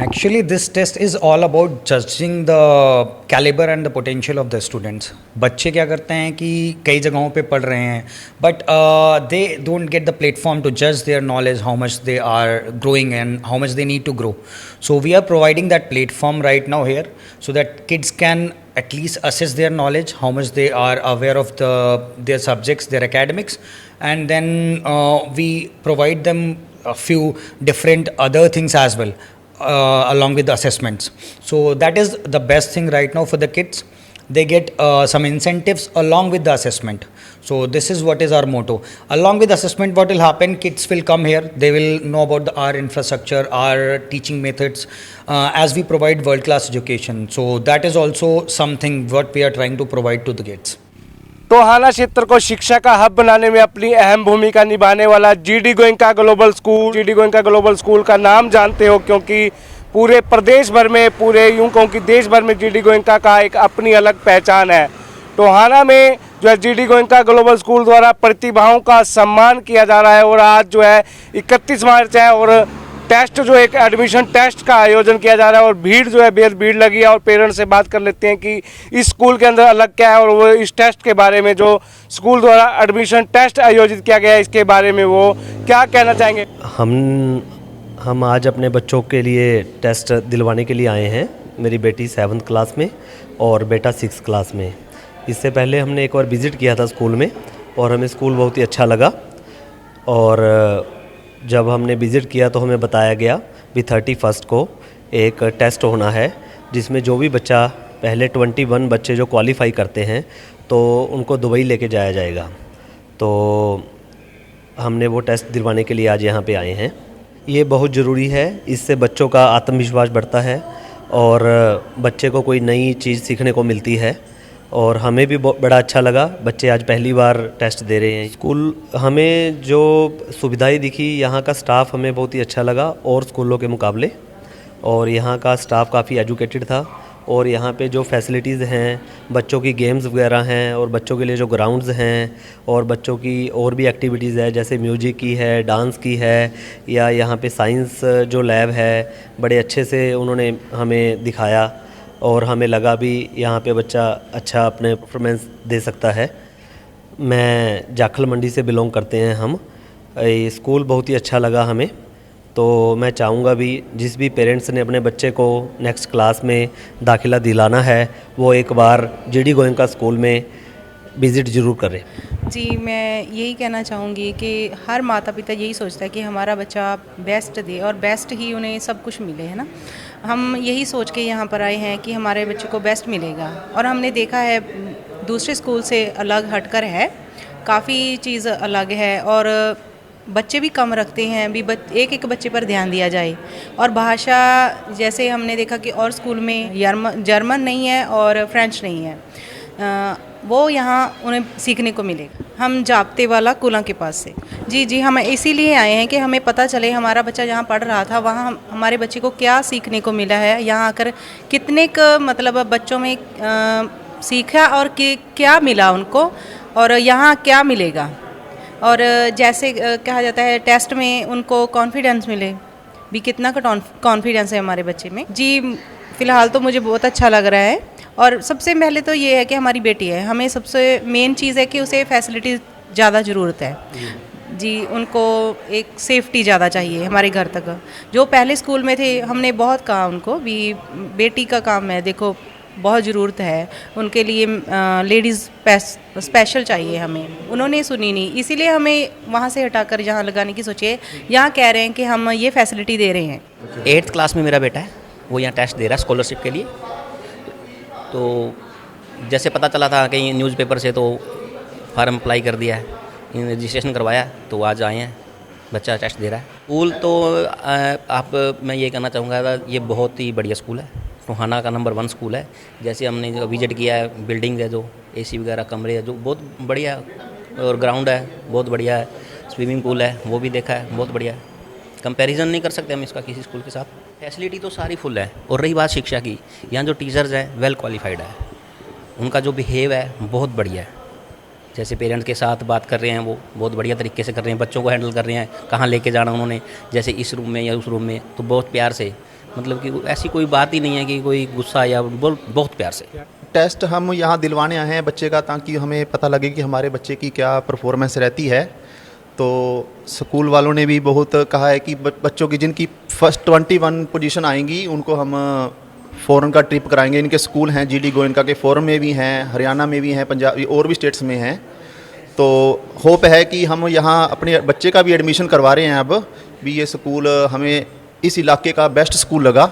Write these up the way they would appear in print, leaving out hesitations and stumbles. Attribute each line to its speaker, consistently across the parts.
Speaker 1: Actually, this test is all about judging the caliber and the potential of the students. बच्चे क्या करते हैं कि कई जगहों पे पढ़ रहे हैं but they don't get the platform to judge their knowledge, how much they are growing and how much they need to grow. So we are providing that platform right now here so that kids can at least assess their knowledge, how much they are aware of their subjects, their academics, and then we provide them a few different other things as well along with the assessments. So that is the best thing right now for the kids. They get some incentives along with the assessment. So this is what is our motto. Along with assessment, what will happen, kids will come here, they will know about our infrastructure, our teaching methods, as we provide world class education. So that is also something what we are trying to provide to the kids.
Speaker 2: Tohana क्षेत्र को शिक्षा का hub बनाने में अपनी अहम भूमिका निभाने वाला जीडी गोयनका ग्लोबल स्कूल का नाम जानते हो, क्योंकि पूरे प्रदेश भर में, पूरे यूं कहूं कि देश भर में जीडी गोयनका का एक अपनी अलग पहचान है। टोहाना में जो है जीडी गोयनका ग्लोबल स्कूल द्वारा प्रतिभाओं का सम्मान किया जा रहा है और आज जो है 31 मार्च है और टेस्ट जो एक एडमिशन टेस्ट का आयोजन किया जा रहा है और भीड़ जो है बेहद भीड़ लगी है। और पेरेंट्स से बात कर लेते हैं कि इस स्कूल के अंदर अलग क्या है और वो इस टेस्ट के बारे में, जो स्कूल द्वारा एडमिशन टेस्ट आयोजित किया गया है, इसके बारे में वो क्या कहना चाहेंगे।
Speaker 3: हम आज अपने बच्चों के लिए टेस्ट दिलवाने के लिए आए हैं। मेरी बेटी 7th क्लास में और बेटा 6th क्लास में। इससे पहले हमने एक बार विज़िट किया था स्कूल में और हमें स्कूल बहुत ही अच्छा लगा। और जब हमने विज़िट किया तो हमें बताया गया भी 31 को एक टेस्ट होना है, जिसमें जो भी बच्चा पहले 21 बच्चे जो क्वालिफ़ाई करते हैं तो उनको दुबई लेके जाया जाएगा। तो हमने वो टेस्ट दिलवाने के लिए आज यहाँ पे आए हैं। ये बहुत ज़रूरी है, इससे बच्चों का आत्मविश्वास बढ़ता है और बच्चे को कोई नई चीज़ सीखने को मिलती है। और हमें भी बड़ा अच्छा लगा, बच्चे आज पहली बार टेस्ट दे रहे हैं। स्कूल हमें जो सुविधाएं दिखी, यहाँ का स्टाफ हमें बहुत ही अच्छा लगा और स्कूलों के मुकाबले। और यहाँ का स्टाफ काफ़ी एजुकेटेड था और यहाँ पे जो फैसिलिटीज़ हैं, बच्चों की गेम्स वगैरह हैं और बच्चों के लिए जो ग्राउंड्स हैं और बच्चों की और भी एक्टिविटीज़ है, जैसे म्यूजिक की है, डांस की है, या यहाँ पे साइंस जो लैब है, बड़े अच्छे से उन्होंने हमें दिखाया और हमें लगा भी यहाँ पे बच्चा अच्छा अपने परफॉर्मेंस दे सकता है। मैं जाखल मंडी से बिलोंग करते हैं हम। ये स्कूल बहुत ही अच्छा लगा हमें। तो मैं चाहूँगा भी जिस भी पेरेंट्स ने अपने बच्चे को नेक्स्ट क्लास में दाखिला दिलाना है वो एक बार जीडी गोयनका स्कूल में विज़िट ज़रूर करें।
Speaker 4: जी, मैं यही कहना चाहूँगी कि हर माता पिता यही सोचता है कि हमारा बच्चा बेस्ट दे और बेस्ट ही उन्हें सब कुछ मिले, है ना। हम यही सोच के यहाँ पर आए हैं कि हमारे बच्चे को बेस्ट मिलेगा। और हमने देखा है दूसरे स्कूल से अलग हटकर है, काफ़ी चीज़ अलग है और बच्चे भी कम रखते हैं, भी एक एक बच्चे पर ध्यान दिया जाए। और भाषा जैसे हमने देखा कि और स्कूल में जर्मन नहीं है और फ्रेंच नहीं है, वो यहाँ उन्हें सीखने को मिलेगा। हम जाप्ते वाला कुला के पास से जी हम इसीलिए आए हैं कि हमें पता चले हमारा बच्चा जहाँ पढ़ रहा था वहाँ हमारे बच्चे को क्या सीखने को मिला है, यहाँ आकर कितने मतलब बच्चों में सीखा और क्या मिला उनको और यहाँ क्या मिलेगा। और जैसे कहा जाता है टेस्ट में उनको कॉन्फिडेंस मिले, भी कितना का कॉन्फिडेंस है हमारे बच्चे में। जी, फ़िलहाल तो मुझे बहुत अच्छा लग रहा है। और सबसे पहले तो ये है कि हमारी बेटी है, हमें सबसे मेन चीज़ है कि उसे फैसिलिटी ज़्यादा ज़रूरत है। जी, उनको एक सेफ्टी ज़्यादा चाहिए हमारे घर तक। जो पहले स्कूल में थे हमने बहुत कहा उनको भी बेटी का काम है, देखो बहुत ज़रूरत है उनके लिए, लेडीज़ स्पेशल चाहिए हमें। उन्होंने सुनी नहीं, इसीलिए हमें वहाँ से हटाकर यहाँ लगाने की सोचिए। यहाँ कह रहे हैं कि हम ये फैसिलिटी दे रहे हैं।
Speaker 5: 8th क्लास में मेरा बेटा है, वो यहाँ टेस्ट दे रहा है स्कॉलरशिप के लिए। तो जैसे पता चला था कहीं न्यूज़पेपर से, तो फार्म अप्लाई कर दिया है, रजिस्ट्रेशन करवाया, तो आज आए हैं, बच्चा टेस्ट दे रहा है। स्कूल तो मैं ये कहना चाहूँगा, ये बहुत ही बढ़िया स्कूल है, टोहाना का नंबर 1 स्कूल है। जैसे हमने जो विजिट किया है, बिल्डिंग है, जो AC वगैरह कमरे है, जो बहुत बढ़िया, और ग्राउंड है बहुत बढ़िया है, स्विमिंग पूल है वो भी देखा है, बहुत बढ़िया है। कंपैरिजन नहीं कर सकते हम इसका किसी स्कूल के साथ। फैसिलिटी तो सारी फुल है। और रही बात शिक्षा की, यहाँ जो टीचर्स हैं वेल क्वालिफाइड है, उनका जो बिहेव है बहुत बढ़िया है। जैसे पेरेंट्स के साथ बात कर रहे हैं वो बहुत बढ़िया तरीके से कर रहे हैं, बच्चों को हैंडल कर रहे हैं, कहाँ लेके जाना उन्होंने, जैसे इस रूम में या उस रूम में, तो बहुत प्यार से मतलब कि ऐसी कोई बात ही नहीं है कि कोई गुस्सा या बहुत प्यार से।
Speaker 6: टेस्ट हम यहाँ दिलवाने आए हैं बच्चे का, ताकि हमें पता लगे कि हमारे बच्चे की क्या परफॉर्मेंस रहती है। तो स्कूल वालों ने भी बहुत कहा है कि बच्चों की जिनकी फर्स्ट 21 पोजीशन आएंगी उनको हम फ़ॉरेन का ट्रिप कराएंगे। इनके स्कूल हैं GD गोयनका के, फ़ॉरेन में भी हैं, हरियाणा में भी हैं, पंजाब और भी स्टेट्स में हैं। तो होप है कि हम यहाँ अपने बच्चे का भी एडमिशन करवा रहे हैं अब भी। ये स्कूल हमें इस इलाके का बेस्ट स्कूल लगा,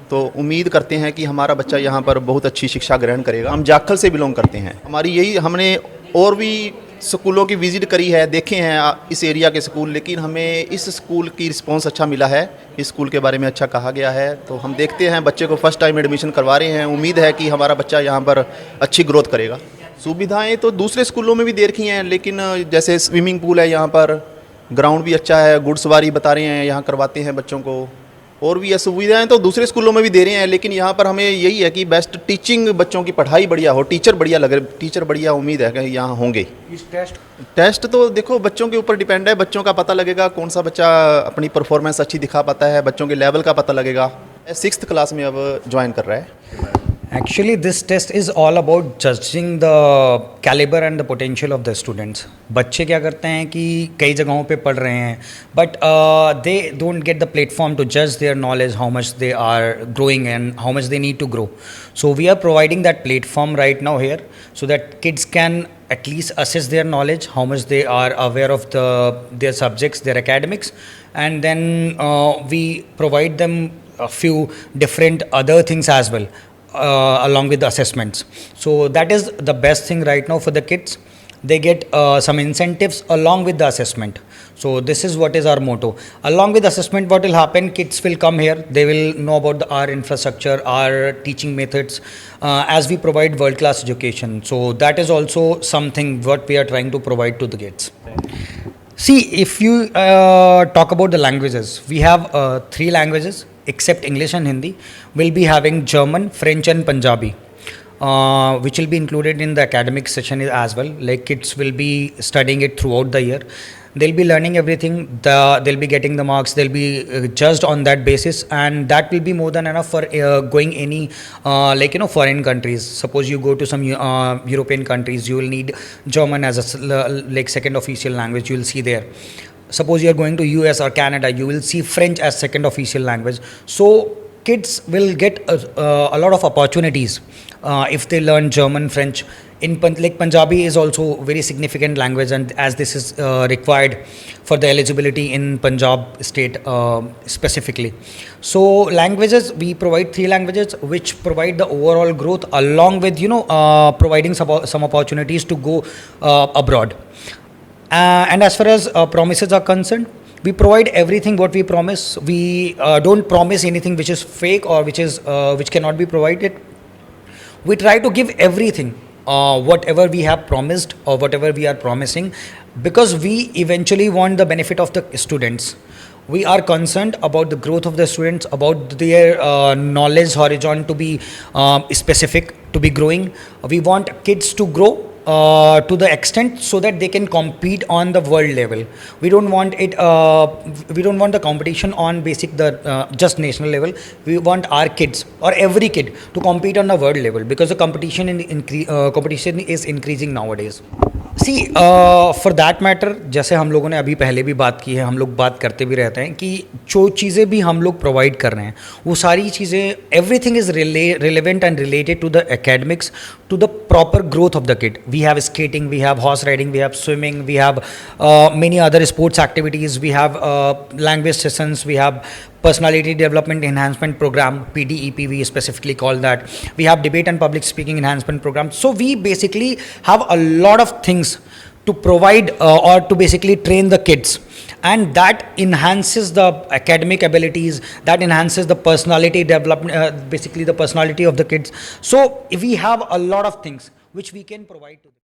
Speaker 6: तो उम्मीद करते हैं कि हमारा बच्चा यहाँ पर बहुत अच्छी शिक्षा ग्रहण करेगा। हम जाखल से बिलोंग करते हैं। हमारी यही, हमने और भी स्कूलों की विज़िट करी है, देखे हैं इस एरिया के स्कूल, लेकिन हमें इस स्कूल की रिस्पांस अच्छा मिला है, इस स्कूल के बारे में अच्छा कहा गया है। तो हम देखते हैं, बच्चे को फ़र्स्ट टाइम एडमिशन करवा रहे हैं, उम्मीद है कि हमारा बच्चा यहाँ पर अच्छी ग्रोथ करेगा। सुविधाएं तो दूसरे स्कूलों में भी दे रखी हैं, लेकिन जैसे स्विमिंग पूल है यहाँ पर, ग्राउंड भी अच्छा है, घुड़सवारी बता रहे हैं यहाँ करवाते हैं बच्चों को, और भी ये सुविधाएं तो दूसरे स्कूलों में भी दे रहे हैं। लेकिन यहाँ पर हमें यही है कि बेस्ट टीचिंग, बच्चों की पढ़ाई बढ़िया हो, टीचर बढ़िया लगे, टीचर बढ़िया, उम्मीद है कि यहाँ होंगे।
Speaker 2: इस
Speaker 6: टेस्ट तो देखो बच्चों के ऊपर डिपेंड है, बच्चों का पता लगेगा कौन सा बच्चा अपनी परफॉर्मेंस अच्छी दिखा पाता है, बच्चों के लेवल का पता लगेगा। 6th क्लास में अब ज्वाइन कर रहा है।
Speaker 1: Actually, this test is all about judging the caliber and the potential of the students. बच्चे क्या करते हैं कि कई जगहों पे पढ़ रहे हैं, but they don't get the platform to judge their knowledge, how much they are growing and how much they need to grow. So we are providing that platform right now here, so that kids can at least assess their knowledge, how much they are aware of their subjects, their academics, and then we provide them a few different other things as well. Along with the assessments. So that is the best thing right now for the kids. They get some incentives along with the assessment. So this is what is our motto. Along with assessment, what will happen, kids will come here, they will know about our infrastructure, our teaching methods, as we provide world class education. So that is also something what we are trying to provide to the kids. See, if you talk about the languages, we have 3 languages except English and Hindi. We'll be having German, French and Punjabi, which will be included in the academic session as well. Like kids will be studying it throughout the year. They'll be learning everything, they'll be getting the marks, they'll be judged on that basis, and that will be more than enough for going any foreign countries. Suppose you go to some European countries, you will need German as a second official language, you will see there. Suppose you are going to US or Canada, you will see French as second official language. So kids will get a lot of opportunities if they learn German, French. Punjabi is also very significant language, and as this is required for the eligibility in Punjab state specifically. So languages, we provide 3 languages which provide the overall growth, along with providing some opportunities to go abroad. And as far as promises are concerned, we provide everything what we promise. We don't promise anything which is fake or which cannot be provided. We try to give everything, whatever we have promised or whatever we are promising, because we eventually want the benefit of the students. We are concerned about the growth of the students, about their knowledge horizon to be specific, to be growing. We want kids to grow to the extent so that they can compete on the world level. We don't want it. We don't want the competition on just national level. We want our kids or every kid to compete on the world level, because the competition is increasing nowadays. See, for that matter, जैसे हम लोगों ने अभी पहले भी बात की है, हम लोग बात करते भी रहते हैं कि जो चीज़ें भी हम लोग प्रोवाइड कर रहे हैं वो सारी चीज़ें, everything is relevant and related to the academics, to the proper growth of the kid. We have skating, we have horse riding, we have swimming, we have many other sports activities, we have language sessions, we have personality development enhancement program, PDEP we specifically call that. We have debate and public speaking enhancement program. So we basically have a lot of things to provide or to basically train the kids, and that enhances the academic abilities, that enhances the personality development, basically the personality of the kids. So we have a lot of things which we can provide to them.